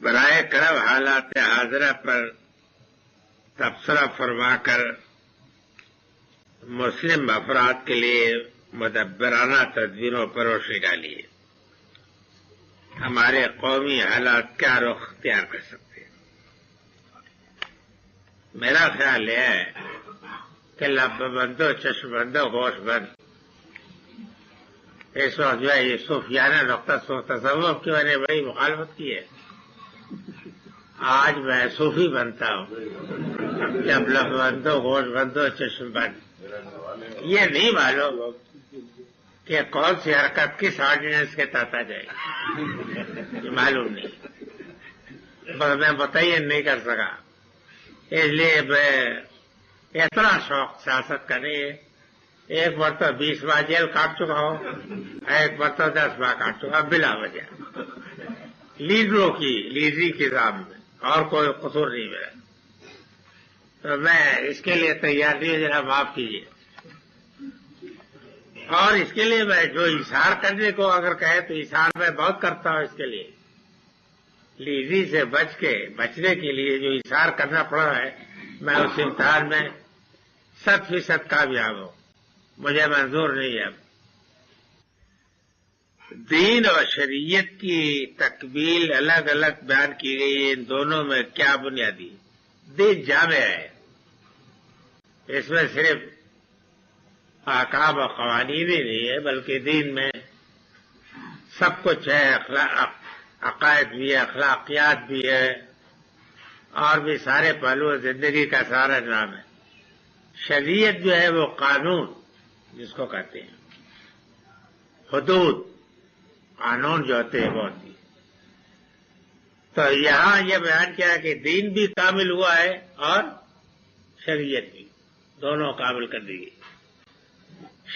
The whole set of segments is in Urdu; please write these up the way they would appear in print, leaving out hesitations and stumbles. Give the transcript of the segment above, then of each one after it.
برائے کرم حالات حاضرہ پر تبصرہ فرما کر مسلم افراد کے لیے مدبرانہ تدبیروں پر روشنی ڈالیے. ہمارے قومی حالات کیا رخ اختیار کر سکتے ہیں؟ میرا خیال یہ ہے کہ لب بندو چشم بندو گوش بند. اس وقت جو ہے یہ صوفیانہ نقطہ تصوف کی میں نے بڑی مخالفت کی ہے. آج میں صوفی بنتا ہوں جب لب بندو گوش بندو چشم بند. یہ نہیں معلوم کہ کون سی حرکت کس آرڈیننس کے تحت آ جائے گی، یہ معلوم نہیں. بس میں متعین نہیں کر سکا، اس لیے میں اتنا شوق سیاست کا نہیں ہے. ایک مرتبہ 20 ماہ جیل کاٹ چکا ہوں، ایک مرتبہ 10 ماہ کاٹ چکا بلا وجہ لیڈروں کی لیڈری کے نظام میں، اور کوئی قصور نہیں میرا. تو میں اس کے لیے تیار نہیں ہوں، ذرا معاف کیجیے. اور اس کے لیے میں جو اشار کرنے کو اگر کہے تو اشار میں بہت کرتا ہوں. اس کے لیے لیڈری سے بچنے کے لیے جو اشار کرنا پڑا ہے، میں اس امتحان میں 100% کامیاب ہوں. مجھے منظور نہیں ہے. دین اور شریعت کی تکمیل الگ الگ بیان کی گئی ہے. ان دونوں میں کیا بنیادی؟ دین جامع ہے، اس میں صرف احکام و قوانین ہی نہیں ہے بلکہ دین میں سب کچھ ہے. عقائد بھی ہے، اخلاقیات بھی ہے، اور بھی سارے پہلو زندگی کا سارا نظام ہے. شریعت جو ہے وہ قانون جس کو کہتے ہیں، حدود قانون جو ہوتے ہیں بہت ہی. تو یہاں یہ بیان کیا کہ دین بھی کامل ہوا ہے اور شریعت بھی، دونوں کامل کر دی گئی.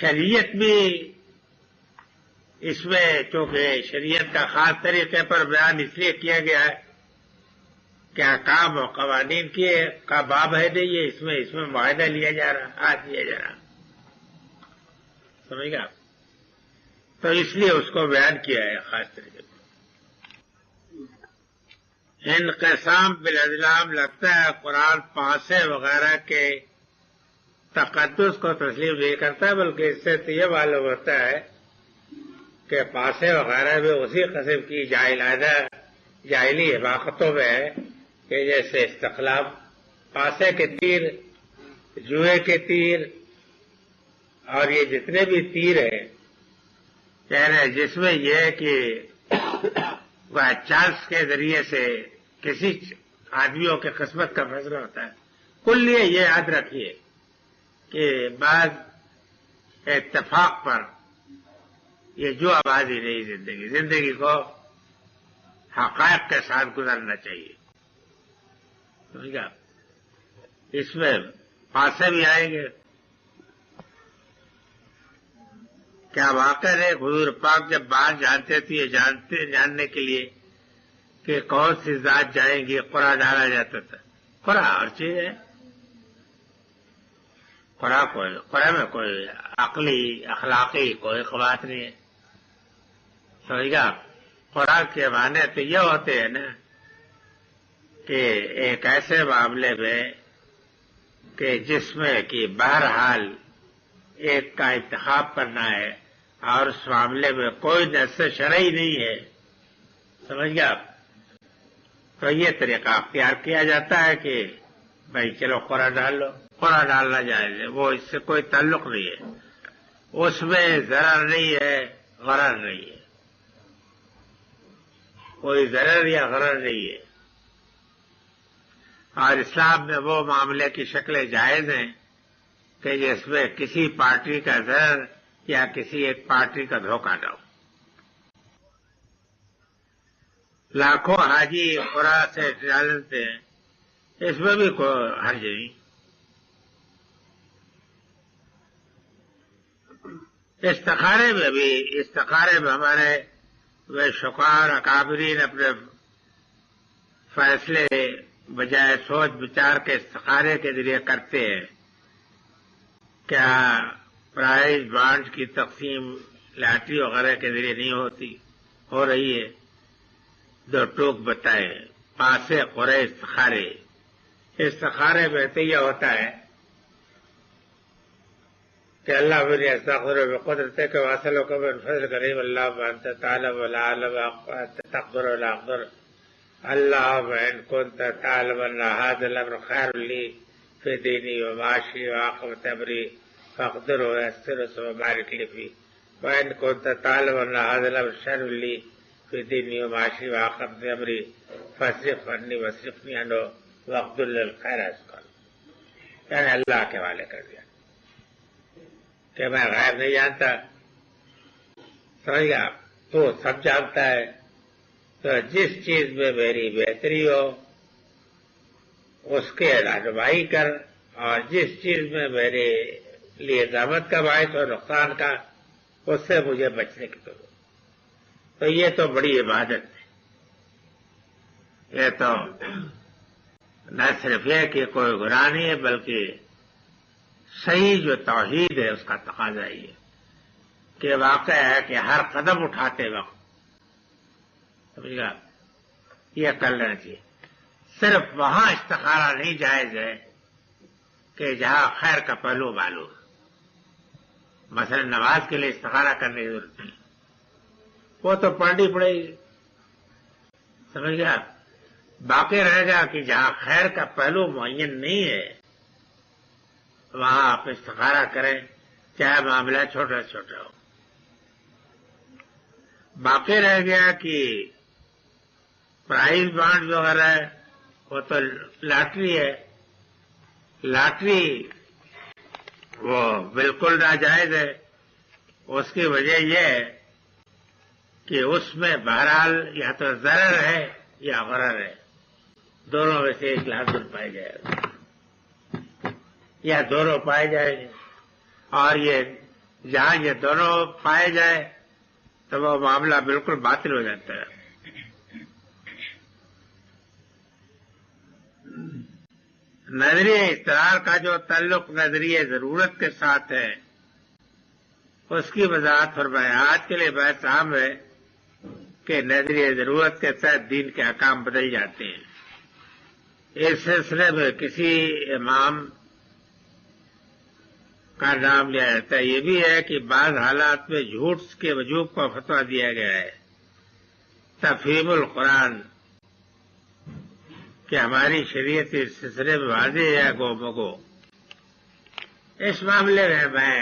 شریعت بھی اس میں چونکہ شریعت کا خاص طریقے پر بیان اس لیے کیا گیا ہے کہ احکام و قوانین کا باب ہے نہیں ہے. اس میں معاہدہ لیا جا رہا، ہاتھ لیا جا رہا، سمجھ گا؟ تو اس لیے اس کو بیان کیا ہے خاص طریقے پر. انقسام بالازلام لگتا ہے قرآن پانسے وغیرہ کے تقدس کو تسلیم نہیں کرتا، بلکہ اس سے تو یہ معلوم ہوتا ہے کہ پاسے وغیرہ میں اسی قسم کی جاہلی حماقتوں میں ہے کہ جیسے استقلام، پاسے کے تیر، جوئے کے تیر، اور یہ جتنے بھی تیر ہیں یعنی جس میں یہ ہے کہ وہ چانس کے ذریعے سے کسی آدمیوں کی قسمت کا فیصلہ ہوتا ہے. کل یہ یاد رکھیے کہ بعض اتفاق پر یہ جو آبادی نہیں، زندگی کو حقائق کے ساتھ گزارنا چاہیے. سمجھ گا؟ اس میں پاسے بھی آئیں گے. کیا واقع ہے حضور پاک جب باہر جانتے تھے یہ جاننے کے لیے کہ کون سی ذات جائیں گی قرآن ڈالا جاتا تھا. قرآن اور چیز ہے، قرآن میں کوئی عقلی اخلاقی کوئی بات نہیں ہے. سمجھ گا؟ قرآن کے معنی تو یہ ہوتے ہیں نا کہ ایک ایسے معاملے میں کہ جس میں کہ بہرحال ایک کا انتخاب کرنا ہے اور اس معاملے میں کوئی نص شرعی نہیں ہے. سمجھ گیا؟ تو یہ طریقہ اختیار کیا جاتا ہے کہ بھائی چلو قرآن ڈال لو. قرآن ڈالنا جائز ہے، وہ اس سے کوئی تعلق نہیں ہے، اس میں ضرر نہیں ہے، غرر نہیں ہے، کوئی ضرر یا غرر نہیں ہے. اور اسلام میں وہ معاملے کی شکلیں جائز ہیں کہ جس میں کسی پارٹی کا ضرر یا کسی ایک پارٹی کا دھوکہ نہ ہو. لاکھوں حاجی قرآن سے اجازت ہیں، اس میں بھی کوئی حرج نہیں. استخارے میں ہمارے وہ شکار اکابرین اپنے فیصلے بجائے سوچ بچار کے استخارے کے ذریعے کرتے ہیں. کیا پرائز بانڈ کی تقسیم لاٹری وغیرہ کے ذریعے نہیں ہو رہی ہے؟ دو ٹوک بتائے. پاس قرے استخارے. استخارے میں تو یہ ہوتا ہے کہ اللہ میری استغفر بقدرت کے واصل کو من فضل کریم اللہ انت تعلم ولا اعلم انت تقدر ولا اقدر اللهم ان كنت تعلم ان هذا الامر خير لي في ديني ومعاشي وعاقبة امري فاقدر ويسر وبارك لي فيه وان كنت تعلم ان هذا الامر شر لي في ديني ومعاشي وعاقبة امري فاصرف عني واصرفني عنه واقدر للخير اسقل. یعنی اللہ کے حوالے کر دیا کہ میں غائب نہیں جانتا. سمجھ گیا؟ تو سب جانتا ہے. تو جس چیز میں میری بہتری ہو اس کے رہنمائی کر اور جس چیز میں میرے لیے زحمت کا باعث اور نقصان کا اس سے مجھے بچنے کی ضرورت. تو یہ تو بڑی عبادت ہے. یہ تو نہ صرف یہ کہ کوئی گناہ نہیں ہے بلکہ صحیح جو توحید ہے اس کا تقاضا یہ ہے کہ واقع ہے کہ ہر قدم اٹھاتے وقت سمجھ گا یہ کر لینا چاہیے. صرف وہاں استخارہ نہیں جائز ہے کہ جہاں خیر کا پہلو معلوم. مثلا نماز کے لیے استخارہ کرنے کی ضرورت نہیں, وہ تو پڑھنی پڑے گی. سمجھ گیا؟ باقی رہے گا کہ جہاں خیر کا پہلو معین نہیں ہے وہاں آپ استخارہ کریں چاہے معاملہ چھوٹا چھوٹا ہو. باقی رہ گیا کہ پرائز بانڈ وغیرہ ہے وہ تو لاٹری ہے. لاٹری وہ بالکل ناجائز ہے. اس کی وجہ یہ ہے کہ اس میں بہرحال یا تو ضرر ہے یا غرر ہے. دونوں میں سے ایک لازم پائے جائے گا یا دونوں پائے جائیں گے. اور یہ جہاں یہ دونوں پائے جائے تو وہ معاملہ بالکل باطل ہو جاتا ہے. نظریہ استرار کا جو تعلق نظریہ ضرورت کے ساتھ ہے اس کی وضاحت فرمائے. آج کے لیے بحث عام ہے کہ نظریہ ضرورت کے تحت دین کے احکام بدل جاتے ہیں. اس سلسلے میں کسی امام کا نام لیا جاتا ہے. یہ بھی ہے کہ بعض حالات میں جھوٹ کے وجوب کا فتویٰ دیا گیا ہے. تفہیم القرآن کہ ہماری شریعت اس سلسلے میں واضح ہے گو مگو. اس معاملے میں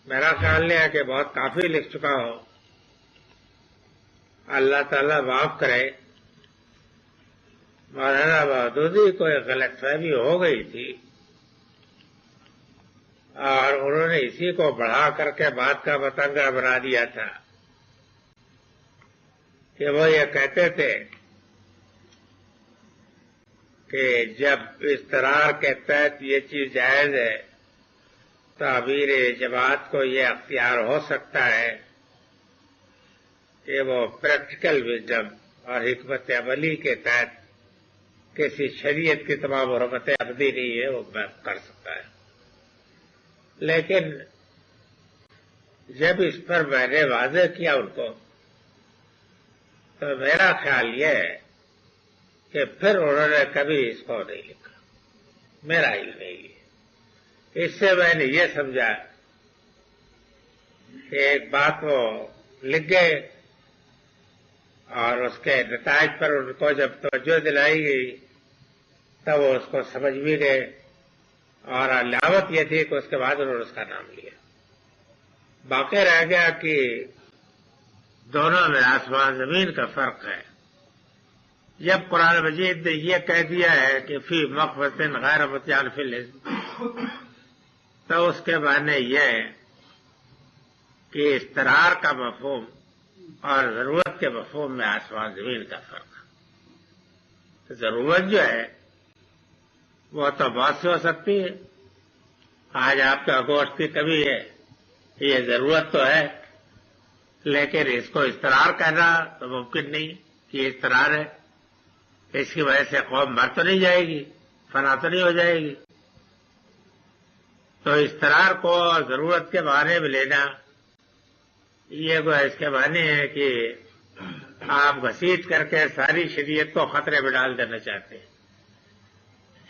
میرا خیال ہے کہ بہت کافی لکھ چکا ہوں. اللہ تعالیٰ معاف کرے. مولانا مودودی کو ایک غلط فہمی ہو گئی تھی اور انہوں نے اسی کو بڑھا کر کے بات کا بتنگڑ بنا دیا تھا کہ وہ یہ کہتے تھے کہ جب استرار کے تحت یہ چیز جائز ہے تو امیر جماعت کو یہ اختیار ہو سکتا ہے کہ وہ پریکٹیکل وزڈم اور حکمت عملی کے تحت کسی شریعت کی تمام حرمتیں ابدی نہیں ہے وہ کر سکتا ہے. لیکن جب اس پر میں نے واضح کیا ان کو تو میرا خیال یہ ہے کہ پھر انہوں نے کبھی اس کو نہیں لکھا. میرا علم نہیں ہے. اس سے میں نے یہ سمجھا کہ ایک بات وہ لکھ گئے اور اس کے نتائج پر ان کو جب توجہ دلائی گئی تب وہ اس کو سمجھ بھی گئے اور علاوت یہ تھی کہ اس کے بعد انہوں نے اس کا نام لیا. باقی رہ گیا کہ دونوں میں آسمان زمین کا فرق ہے. جب قرآن مجید نے یہ کہہ دیا ہے کہ فی مخفت غیر متعال فی الحزب تو اس کے معنی یہ ہے کہ استرار کا مفہوم اور ضرورت کے مفہوم میں آسمان زمین کا فرق ہے. ضرورت جو ہے وہ تو بہت سی ہو سکتی ہے. آج آپ کا گوشت کی کمی ہے یہ ضرورت تو ہے لیکن اس کو استرار کہنا تو ممکن نہیں کہ یہ استرار ہے. اس کی وجہ سے قوم مر تو نہیں جائے گی, فنا تو نہیں ہو جائے گی. تو استرار کو ضرورت کے معنی میں لینا یہ اس کے معنی ہے کہ آپ گھسیٹ کر کے ساری شریعت کو خطرے میں ڈال دینا چاہتے ہیں۔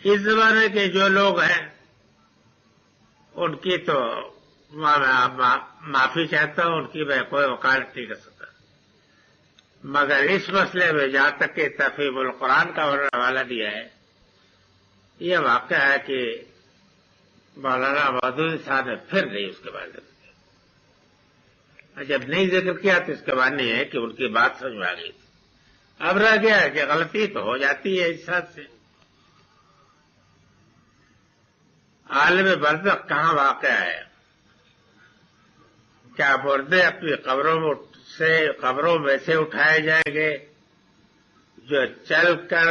اس زمانے کے جو لوگ ہیں ان کی تو معافی چاہتا ہوں، ان کی میں کوئی وکالت نہیں کر سکتا، مگر اس مسئلے میں جہاں تک کہ تفہیم القرآن کا حوالہ دیا ہے، یہ واقعہ ہے کہ مولانا مودودی صاحب نے پھر نہیں اس کے بارے میں جب نہیں ذکر کیا تو اس کے معنی ہے کہ ان کی بات سمجھ میں آ گئی تھی۔ اب رہ گیا ہے کہ غلطی تو ہو جاتی ہے اس حد سے۔ عالم برزخ کہاں واقع ہے؟ کیا مردے اپنی قبروں میں سے اٹھائے جائیں گے جو چل کر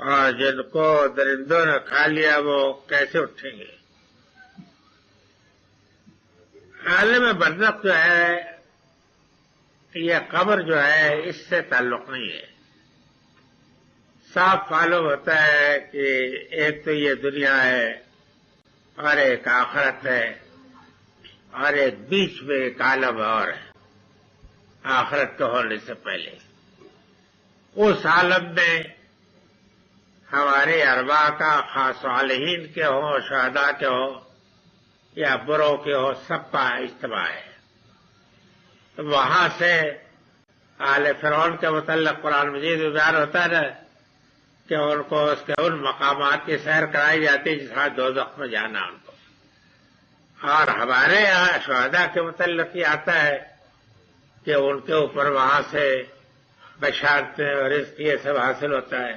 اور جن کو درندوں نے کھا لیا وہ کیسے اٹھیں گے؟ عالم برزخ جو ہے یہ قبر جو ہے اس سے تعلق نہیں ہے۔ صاف معلوم ہوتا ہے کہ ایک تو یہ دنیا ہے اور ایک آخرت ہے اور ایک بیچ میں ایک عالم اور ہے آخرت کے ہونے سے پہلے۔ اس عالم میں ہمارے ارواح کا خاص صالحین کے ہوں، شہداء کے ہوں یا بروں کے ہوں، سب کا اجتماع ہے۔ وہاں سے آل فرعون کے متعلق قرآن مجید میں بیان ہوتا ہے نا کہ ان کو اس کے ان مقامات کی سیر کرائی جاتی ہے جہاں دوزخ میں جانا ان کو، اور ہمارے یہاں شہداء کے متعلق یہ آتا ہے کہ ان کے اوپر وہاں سے بشارتیں اور رزق یہ سب حاصل ہوتا ہے۔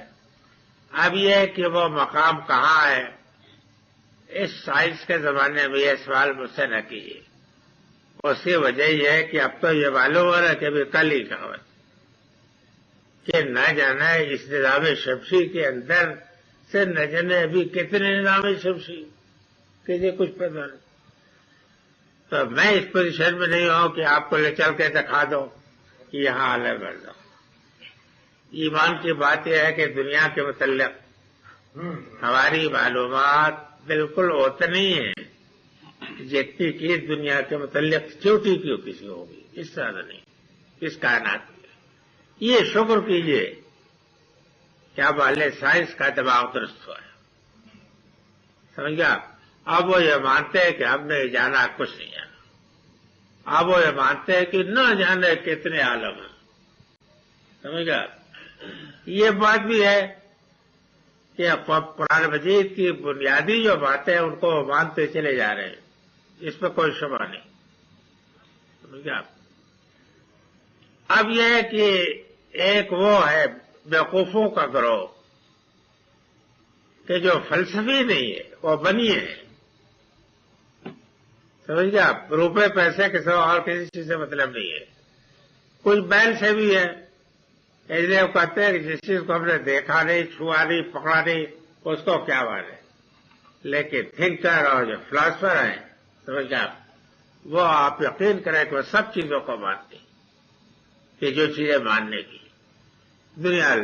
اب یہ ہے کہ وہ مقام کہاں ہے، اس سائنس کے زمانے میں یہ سوال مجھ سے نہ کیجیے۔ اس کی وجہ یہ ہے کہ اب تو یہ معلوم ہو رہا ہے کہ ابھی کل ہی خبر کہ نہ جانا ہے اس نظام شمسی کے اندر سے نہ جانے ابھی کتنے نظام شمسی کسی کچھ پتہ نہیں۔ تو میں اس پوزیشن میں نہیں ہوں کہ آپ کو لے چل کے دکھا دو کہ یہاں عالم برزخ۔ ایمان کی بات یہ ہے کہ دنیا کے متعلق ہماری معلومات بالکل اتنی ہیں جتنی کی دنیا کے متعلق چوٹی کیوں کسی ہوگی، اس طرح نہیں، اس کائنات میں۔ یہ شکر کیجئے کہ اب اہل سائنس کا دماغ درست ہوا ہے، سمجھ گیا؟ اب وہ یہ مانتے ہیں کہ ہم نے جانا کچھ نہیں جانا، اب وہ یہ مانتے ہیں کہ نہ جانے کتنے عالم ہیں، سمجھ گیا؟ یہ بات بھی ہے کہ قرآن مجید کی بنیادی جو باتیں ان کو مانتے چلے جا رہے ہیں، اس میں کوئی شبہ نہیں، سمجھ گیا؟ اب یہ ہے کہ ایک وہ ہے بیوقوفوں کا گروہ کہ جو فلسفی نہیں ہے وہ بنی ہے، سمجھ گیا؟ روپے پیسے کے سوا اور کسی چیز سے مطلب نہیں ہے۔ کچھ بیل سے بھی ہے، ایسے وہ کہتے ہیں کہ جس چیز کو ہم نے دیکھا نہیں، چھوا نہیں، پکڑا نہیں، اس کو کیا مانے، لیکن تھنکر اور جو فلاسفر ہیں، سمجھ گیا، وہ آپ یقین کریں کہ وہ سب چیزوں کو مانتے ہیں کہ جو چیزیں ماننے کی۔ دنیا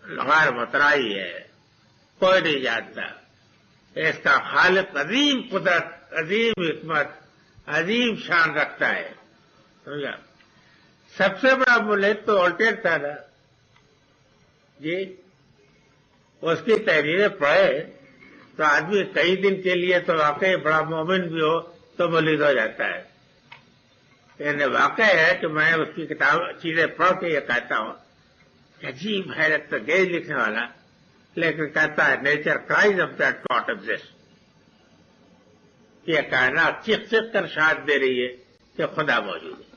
غیر مترائی ہے، کوئی نہیں جانتا، اس کا خالق عظیم قدرت، عظیم حکمت، عظیم شان رکھتا ہے، سمجھا؟ سب سے بڑا ملحد تو وولٹیر تھا نا جی، اس کی تحریریں پڑھے تو آدمی کئی دن کے لیے تو واقعی بڑا مومن بھی ہو تو ملحد ہو جاتا ہے۔ یعنی واقع ہے کہ میں اس کی کتاب چیزیں پڑھ کے یہ کہتا ہوں، عجیب حیرت تو گئی لکھنے والا، لیکن کہتا ہے nature cries of that not exist, یہ کائنات چیخ چیخ کر شہادت دے رہی ہے کہ خدا موجود ہے۔